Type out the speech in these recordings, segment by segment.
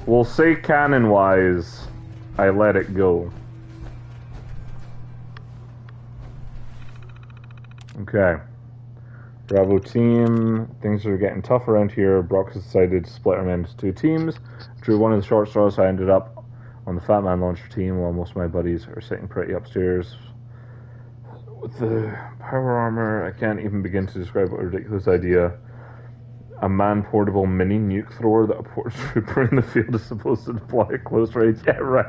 We'll say canon-wise, I let it go. Okay. Bravo team, things are getting tough around here. Brock has decided to split our men into two teams. Drew one of the short straws, so I ended up on the Fat Man launcher team while most of my buddies are sitting pretty upstairs. With the power armor, I can't even begin to describe what a ridiculous idea. A man-portable mini nuke thrower that a port trooper in the field is supposed to deploy at close range. Yeah, right.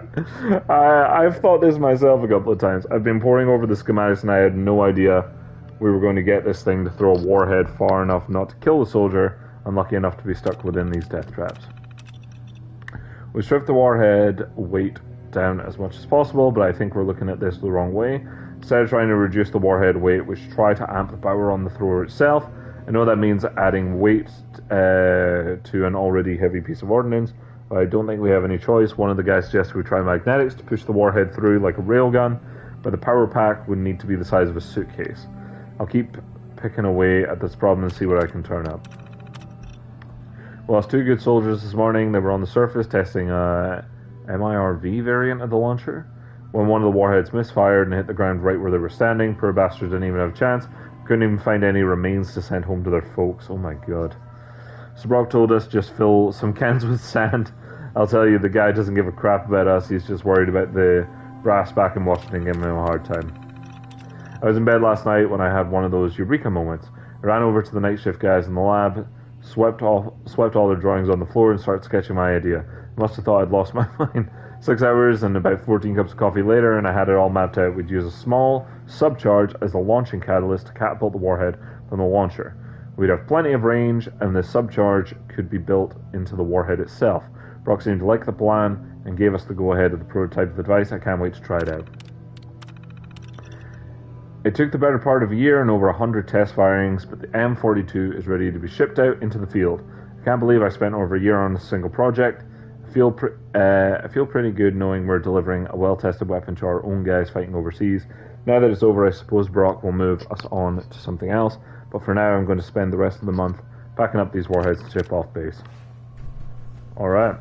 I've thought this myself a couple of times. I've been poring over the schematics and I had no idea we were going to get this thing to throw a warhead far enough not to kill the soldier, and lucky enough to be stuck within these death traps. We stripped the warhead weight down as much as possible, but I think we're looking at this the wrong way. Instead of trying to reduce the warhead weight, we should try to amp the power on the thrower itself. I know that means adding weight to an already heavy piece of ordnance, but I don't think we have any choice. One of the guys suggested we try magnetics to push the warhead through like a railgun, but the power pack would need to be the size of a suitcase. I'll keep picking away at this problem and see what I can turn up. We lost two good soldiers this morning. They were on the surface testing a MIRV variant of the launcher. When one of the warheads misfired and hit the ground right where they were standing, poor bastards didn't even have a chance. Couldn't even find any remains to send home to their folks. Oh my god. So Brock told us just fill some cans with sand. I'll tell you, the guy doesn't give a crap about us. He's just worried about the brass back in Washington giving him a hard time. I was in bed last night when I had one of those eureka moments. I ran over to the night shift guys in the lab, swept all their drawings on the floor and started sketching my idea. I must have thought I'd lost my mind. 6 hours and about 14 cups of coffee later, and I had it all mapped out. We'd use a small subcharge as the launching catalyst to catapult the warhead from the launcher. We'd have plenty of range, and the subcharge could be built into the warhead itself. Brock seemed to like the plan and gave us the go-ahead of the prototype of the device. I can't wait to try it out. It took the better part of a year and over 100 test firings, but the M42 is ready to be shipped out into the field. I can't believe I spent over a year on a single project. I feel pretty good knowing we're delivering a well-tested weapon to our own guys fighting overseas. Now that it's over, I suppose Brock will move us on to something else, but for now I'm going to spend the rest of the month packing up these warheads to ship off base. Alright.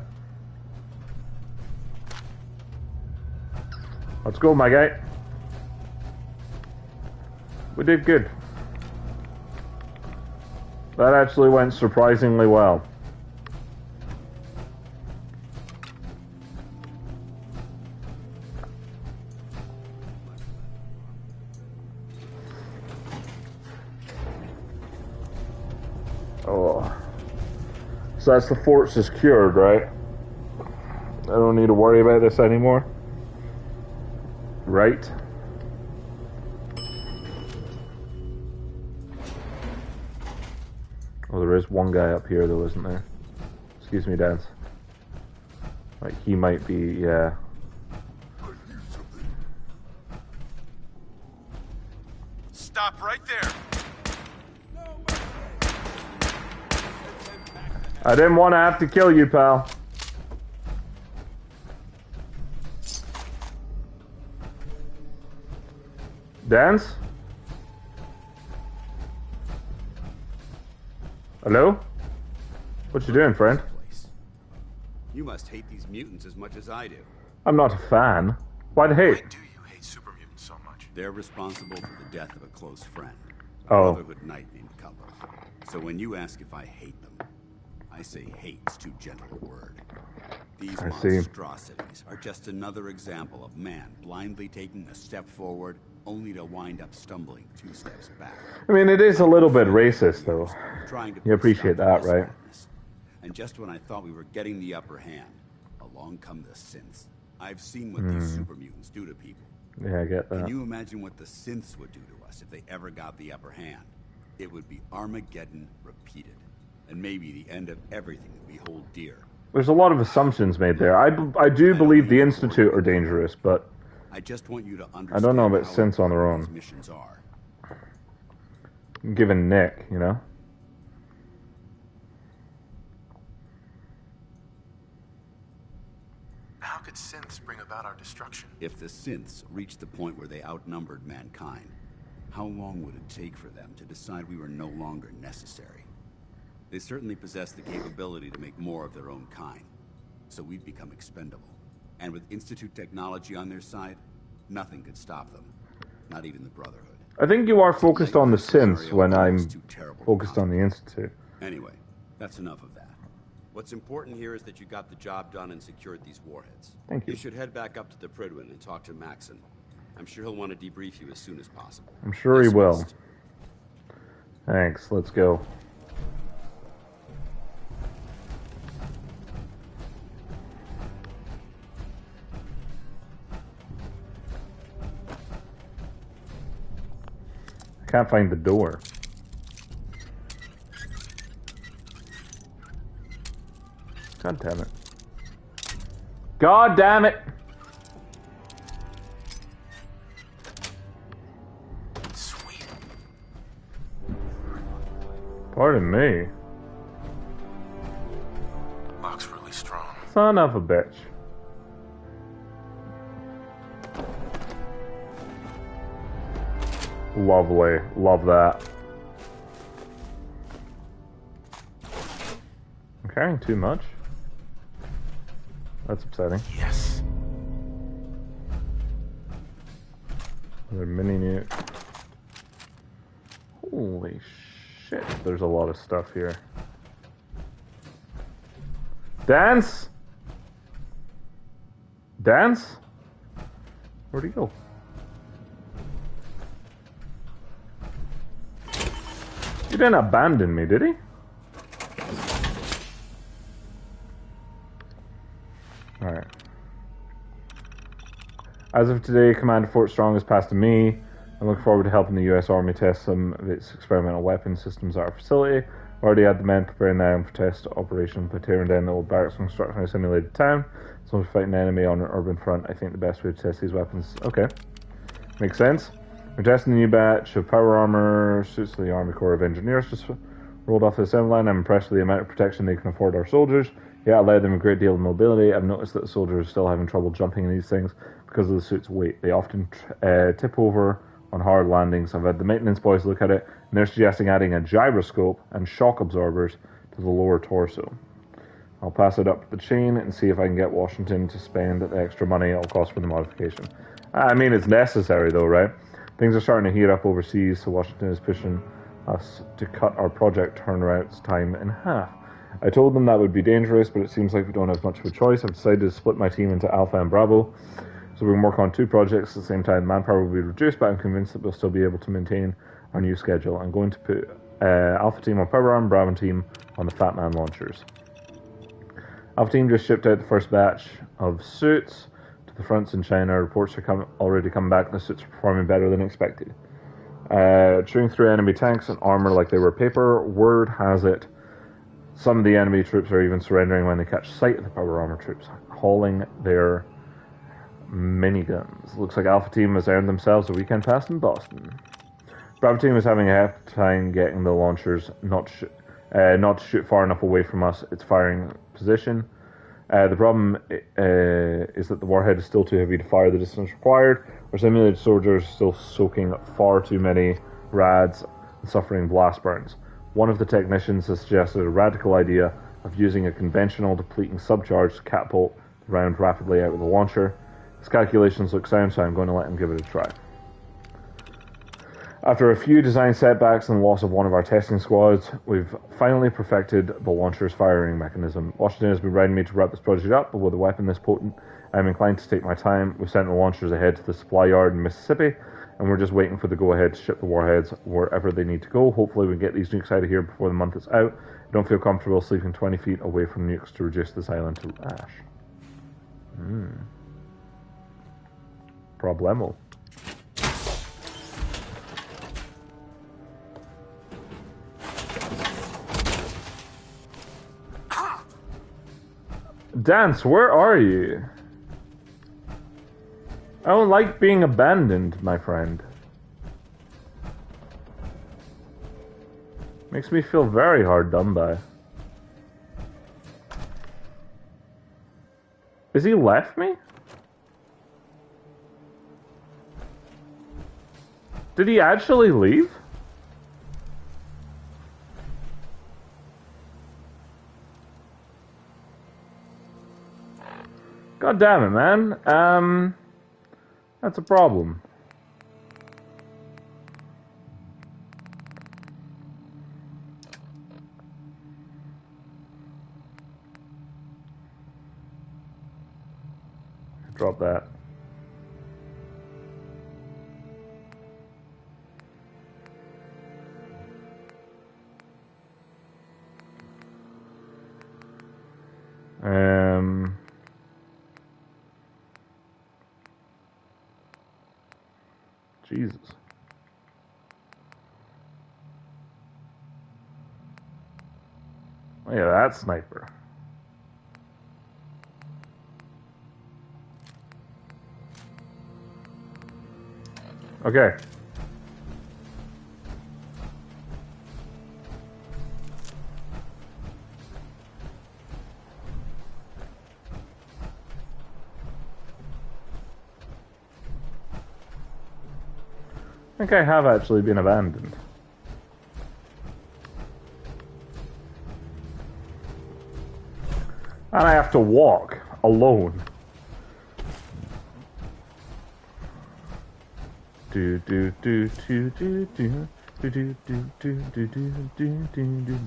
Let's go, my guy. We did good. That actually went surprisingly well. Oh. So that's the fort secured, right? I don't need to worry about this anymore. Right? Oh, there is one guy up here though, isn't there? Excuse me, Dance. Like, he might be, yeah. Stop right there! I didn't want to have to kill you, pal. Dance? Hello? What you doing, friend? You must hate these mutants as much as I do. I'm not a fan. Why the hate? Why do you hate super mutants so much? They're responsible for the death of a close friend. A Brotherhood Knight named Cutler. So when you ask if I hate them, I say hate's too gentle a word. These monstrosities are just another example of man blindly taking a step forward only to wind up stumbling 2 steps back. I mean, it is a little bit racist, though. You appreciate that, right? And just when I thought we were getting the upper hand, along come the synths. I've seen what these super mutants do to people. Yeah, I get that. Can you imagine what the synths would do to us if they ever got the upper hand? It would be Armageddon repeated, and maybe the end of everything that we hold dear. There's a lot of assumptions made there. I do believe the Institute are dangerous, but I just want you to understand. I don't know about synths on their own. Missions are. Given Nick, you know. How could synths bring about our destruction? If the synths reached the point where they outnumbered mankind, how long would it take for them to decide we were no longer necessary? They certainly possess the capability to make more of their own kind. so we'd become expendable. And with Institute technology on their side, nothing could stop them. Not even the Brotherhood. I think you are focused on the synths when I'm focused on the Institute. Anyway, that's enough of that. What's important here is that you got the job done and secured these warheads. Thank you. You should head back up to the Prydwen and talk to Maxson. I'm sure he'll want to debrief you as soon as possible. I'm sure he will. Thanks, let's go. I can't find the door. God damn it. God damn it! Sweet. Pardon me. Lock's really strong. Son of a bitch. Lovely. Love that. I'm carrying too much. That's upsetting. Yes. Another mini nuke. Holy shit, there's a lot of stuff here. Dance? Dance? Where'd he go? He didn't abandon me, did he? Alright. As of today, Command of Fort Strong has passed to me. I look forward to helping the US Army test some of its experimental weapon systems at our facility. I've already had the men preparing the item for test operations by tearing down the old barracks and constructing a simulated town. So we're fighting an enemy on an urban front. I think the best way to test these weapons... Okay. Makes sense. We're testing the new batch of power armor suits the Army Corps of Engineers just rolled off the assembly line. I'm impressed with the amount of protection they can afford our soldiers. Yeah, it allowed them a great deal of mobility. I've noticed that the soldiers are still having trouble jumping in these things because of the suit's weight. They often tip over on hard landings. I've had the maintenance boys look at it, and they're suggesting adding a gyroscope and shock absorbers to the lower torso. I'll pass it up the chain and see if I can get Washington to spend the extra money it'll cost for the modification. I mean, it's necessary though, right? Things are starting to heat up overseas, so Washington is pushing us to cut our project turnaround time in half. I told them that would be dangerous, but it seems like we don't have much of a choice. I've decided to split my team into Alpha and Bravo, so we can work on two projects at the same time. Manpower will be reduced, but I'm convinced that we'll still be able to maintain our new schedule. I'm going to put Alpha Team on Power Arm, Bravo Team on the Fat Man launchers. Alpha Team just shipped out the first batch of suits to the fronts in China. Reports are already coming back. The suits are performing better than expected. Chewing through enemy tanks and armor like they were paper. Word has it, some of the enemy troops are even surrendering when they catch sight of the power armor troops, hauling their miniguns. Looks like Alpha Team has earned themselves a weekend pass in Boston. Bravo Team is having a hard time getting the launchers not to shoot far enough away from us. Its firing position. The problem is that the warhead is still too heavy to fire the distance required. Our simulated soldiers are still soaking far too many rads and suffering blast burns. One of the technicians has suggested a radical idea of using a conventional depleting subcharge to catapult the round rapidly out of the launcher. His calculations look sound, so I'm going to let him give it a try. After a few design setbacks and the loss of one of our testing squads, we've finally perfected the launcher's firing mechanism. Washington has been riding me to wrap this project up, but with a weapon this potent, I'm inclined to take my time. We've sent the launchers ahead to the supply yard in Mississippi, and we're just waiting for the go-ahead to ship the warheads wherever they need to go. Hopefully we can get these nukes out of here before the month is out. I don't feel comfortable sleeping 20 feet away from nukes to reduce this island to ash. Problemo. Dance, where are you? I don't like being abandoned, my friend. Makes me feel very hard done by. Is he left me? Did he actually leave? God damn it, man. That's a problem. Drop that. Jesus. Look at that sniper. Okay. I think I have actually been abandoned. And I have to walk alone. Do do do do do do do do do do do do do do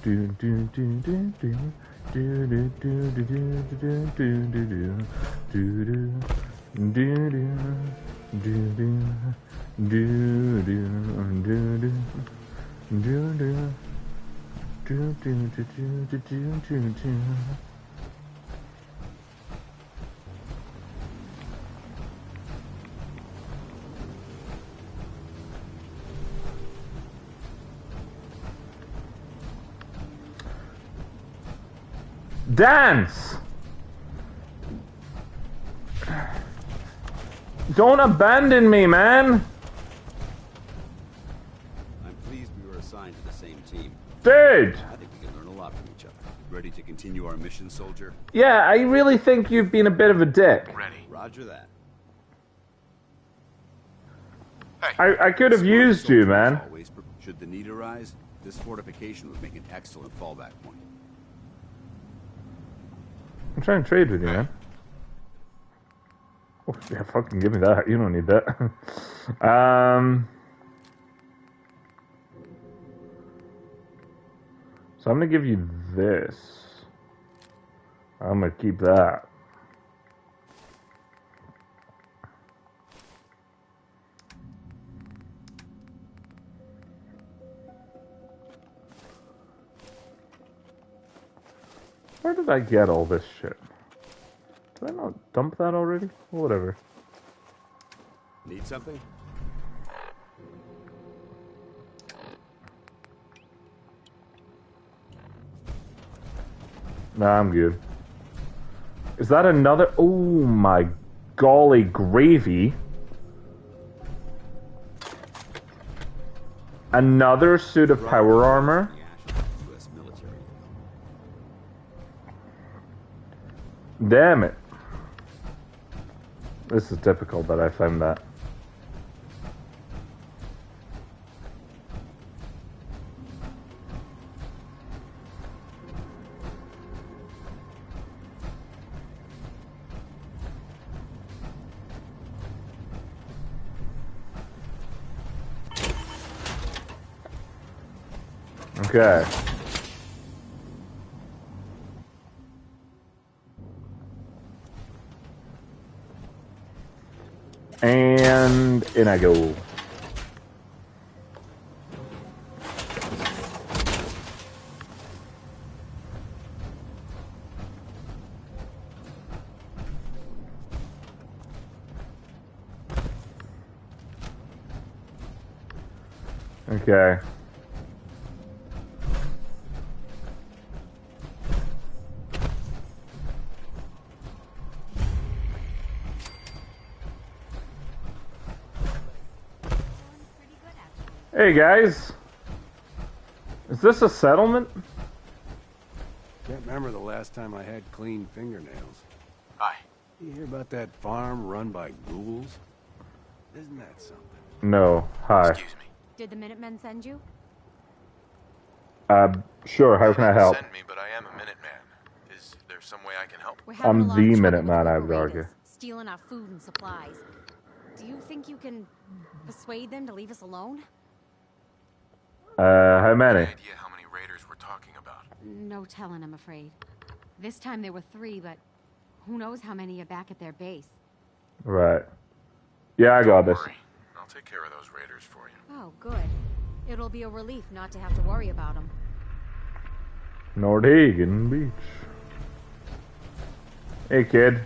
do do do do do. Do do do do do do do do do do do do do. Dance! Don't abandon me, man! I'm pleased we were assigned to the same team. Dude! I think we can learn a lot from each other. Ready to continue our mission, soldier? Yeah, I really think you've been a bit of a dick. Ready. Roger that. Hey. I could have used you, man. Always, should the need arise, this fortification would make an excellent fallback point. I'm trying to trade with you, man. Oh, yeah, fucking give me that. You don't need that. So I'm gonna give you this. I'm gonna keep that. Where did I get all this shit? Did I not dump that already? Whatever. Need something? Nah, I'm good. Is that another? Oh my golly gravy. Another suit of power armor? Damn it. This is typical that I found that. Okay. And in I go. Okay. Hey guys, is this a settlement? Can't remember the last time I had clean fingernails. Hi. You hear about that farm run by ghouls? Isn't that something? No. Hi. Excuse me. Did the Minutemen send you? Sure. How can I help? Send me, but I am a Minuteman. Is there there some way I can help? I'm the Minuteman, I would argue. Stealing our food and supplies. Do you think you can persuade them to leave us alone? How many? Any idea how many raiders we're talking about? No telling, I'm afraid. This time there were 3, but who knows how many are back at their base. Right. Yeah, I got this. Don't worry. I'll take care of those raiders for you. Oh, good. It'll be a relief not to have to worry about them. Nordhagen Beach. Hey, kid.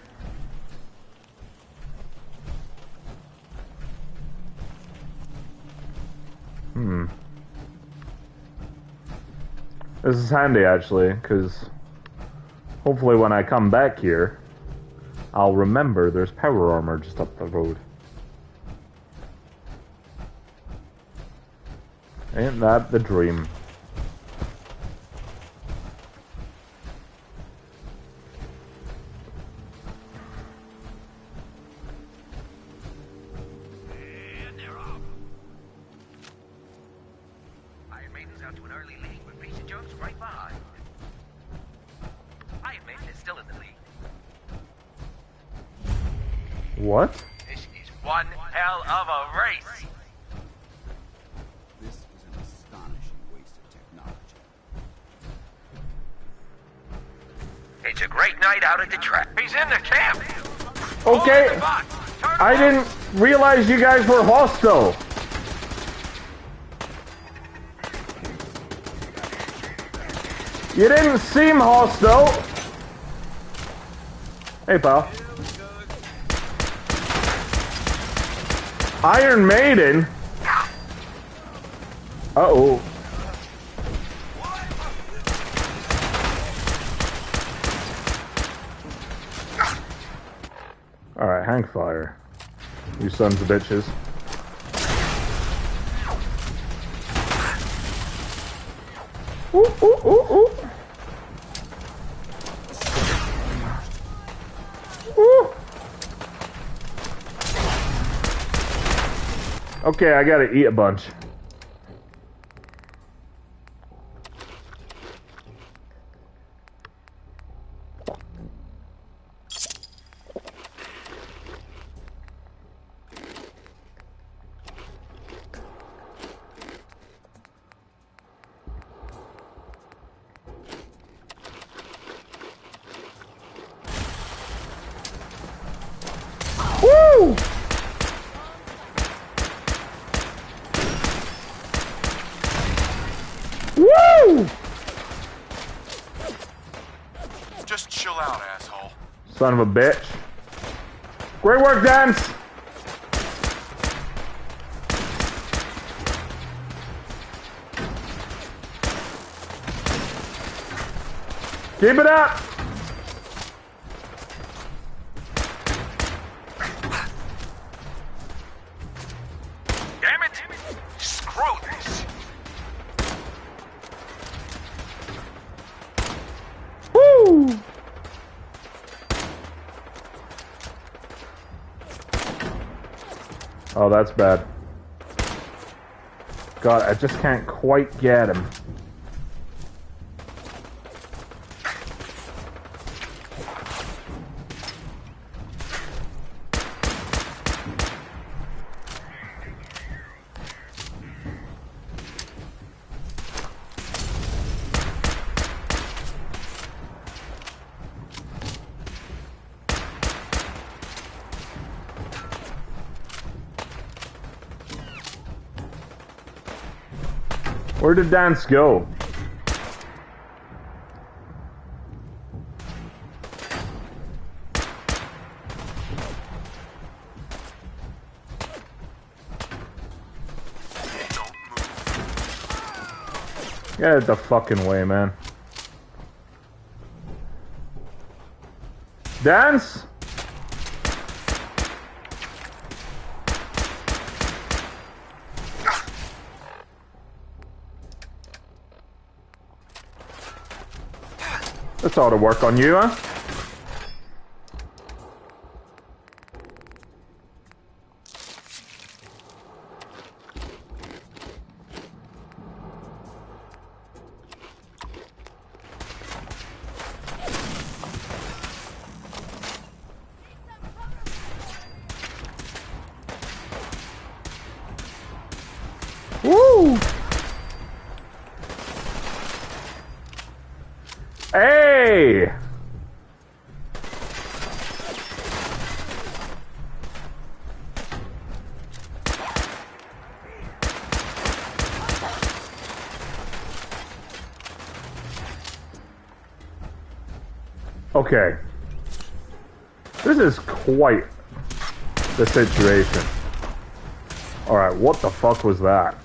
This is handy, actually, because hopefully when I come back here, I'll remember there's power armor just up the road. Ain't that the dream? Iron Maiden's out to an early lead with Piece of Junk's right behind. Iron Maiden is still in the lead. What? This is one hell of a race. This is an astonishing waste of technology. It's a great night out at the track. He's in the camp. Okay, I didn't realize you guys were hostile. You didn't seem hostile. Hey, pal. Iron Maiden? Uh-oh. Alright, hang fire. You sons of bitches. Ooh, ooh, ooh, ooh. Ooh. Okay, I gotta eat a bunch. Woo! Woo! Just chill out, asshole. Son of a bitch. Great work, Dance! Keep it up! Damn it! Screw this. Woo! Oh, that's bad. God, I just can't quite get him. Where did Dance go? Get out of the fucking way, man. Dance? This ought to work on you, huh? Woo! Hey! Okay. This is quite the situation. Alright, what the fuck was that?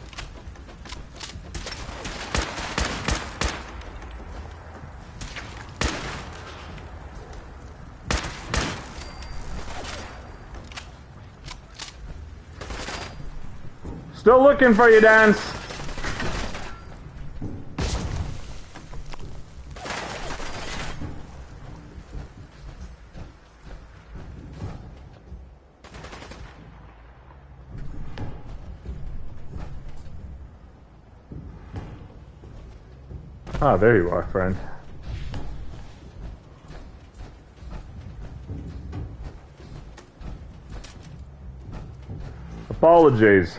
Still looking for you, Dance. Ah, there you are, friend. Apologies.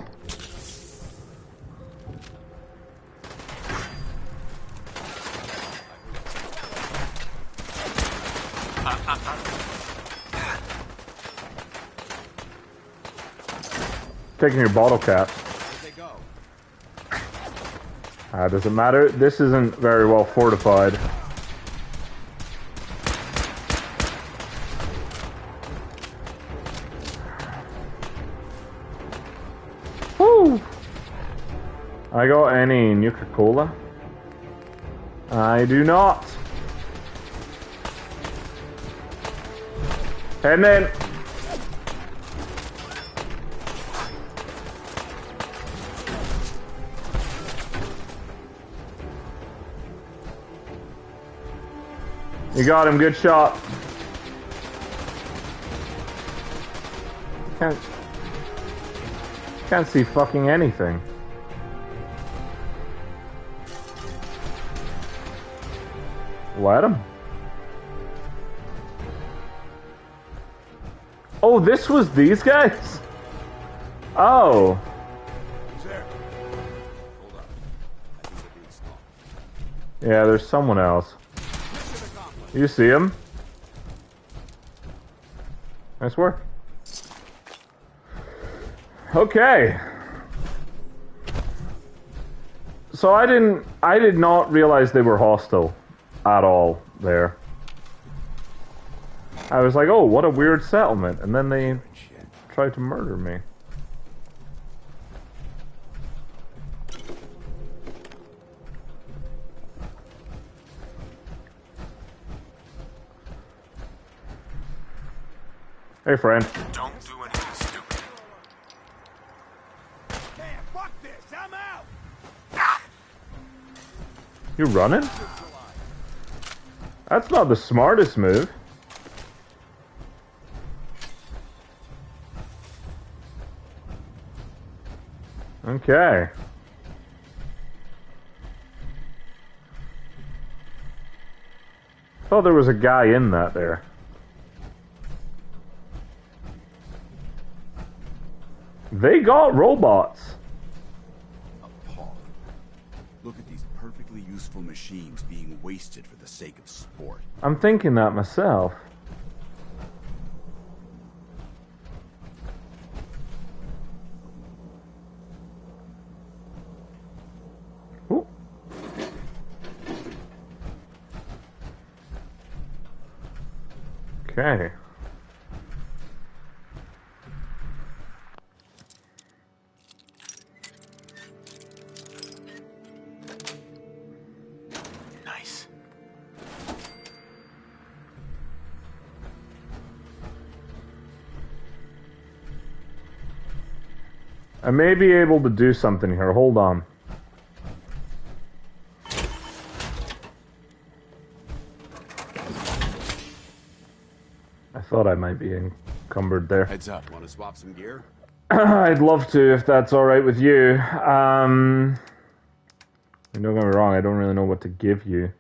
Taking your bottle cap. Doesn't matter. This isn't very well fortified. Woo! I got any Nuka-Cola? I do not. Heading in. You got him, good shot. Can't see fucking anything. Let him. Oh, this was these guys? Oh. Yeah, there's someone else. You see him? Nice work. Okay. So I did not realize they were hostile at all there. I was like, oh, what a weird settlement. And then they tried to murder me. Hey, friend. Don't do anything stupid. Man, fuck this! I'm out! You running? That's not the smartest move. Okay. Thought there was a guy in that there. They got robots. Appalling. Look at these perfectly useful machines being wasted for the sake of sport. I'm thinking that myself. Ooh. Okay. Nice. I may be able to do something here. Hold on. I thought I might be encumbered there. Heads up. Want to swap some gear? I'd love to, if that's alright with you. Don't get me wrong, I don't really know what to give you.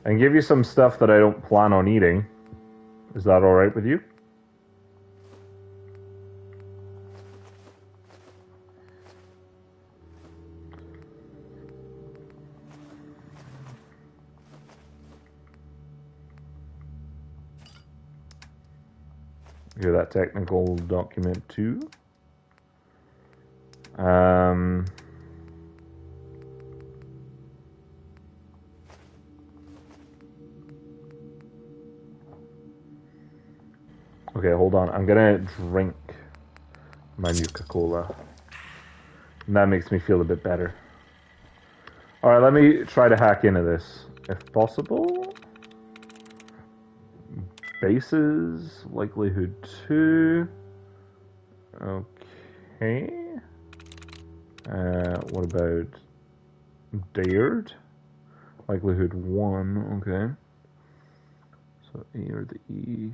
I can give you some stuff that I don't plan on eating. Is that alright with you? Hear that technical document too. Okay, hold on. I'm gonna drink my Nuka-Cola. And that makes me feel a bit better. Alright, let me try to hack into this, if possible. Bases, likelihood 2. Okay. What about dared? Likelihood 1, okay. So A or the E.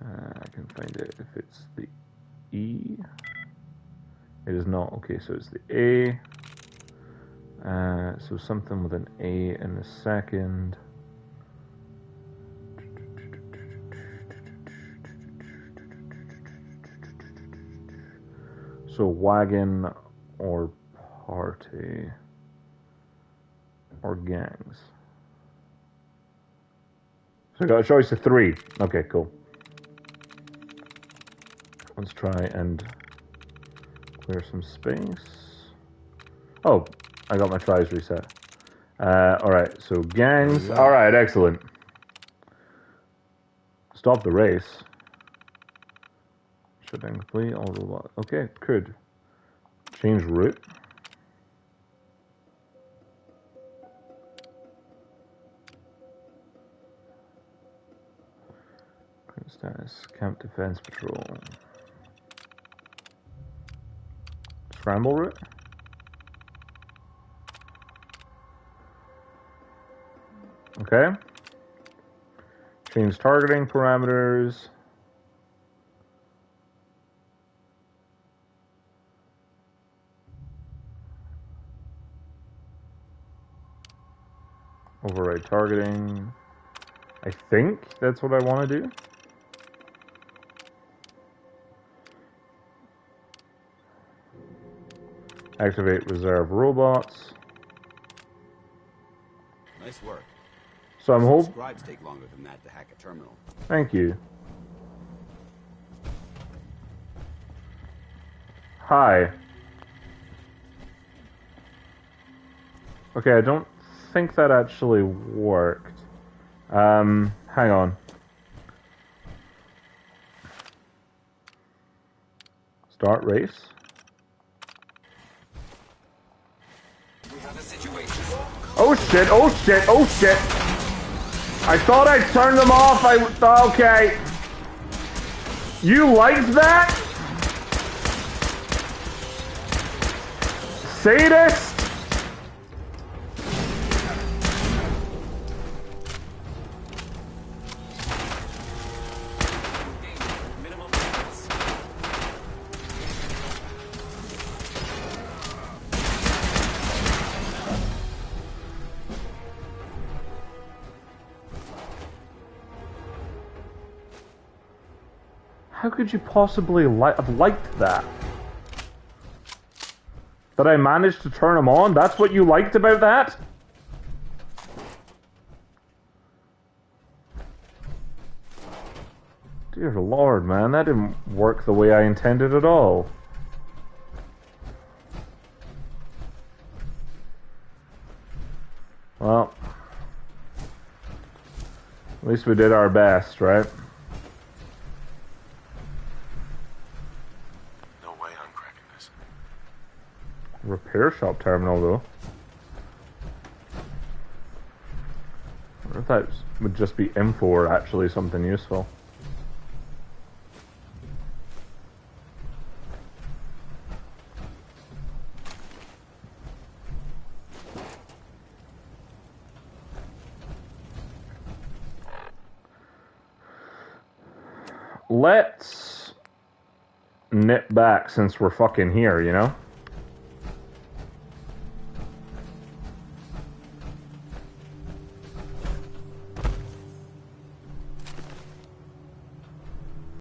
I can find it if it's the E. It is not. Okay, so it's the A. So something with an A in the second. So wagon or party or gangs. So I got a choice of 3. Okay, cool. Let's try and clear some space. Oh, I got my tries reset. Alright, so gangs. Alright, excellent. Stop the race. Shut down complete, all robot. Okay, could. Change route. Current status, camp defense patrol. Scramble route. Okay. Change targeting parameters. Override targeting. I think that's what I want to do. Activate reserve robots. Nice work. So I'm hoping. Scribes take longer than that to hack a terminal. Thank you. Hi. Okay, I don't think that actually worked. Hang on. Start race. We have a situation. Oh shit, oh shit, oh shit! I thought I turned them off, I thought, okay. You liked that? Sadist? Minimum distance. How could you possibly have liked that? That I managed to turn them on? That's what you liked about that? Dear Lord, man, that didn't work the way I intended at all. Well, at least we did our best, right? No way I'm cracking this. Repair shop terminal, though. I wonder if that would just be info or actually something useful. Let's nip back since we're fucking here, you know?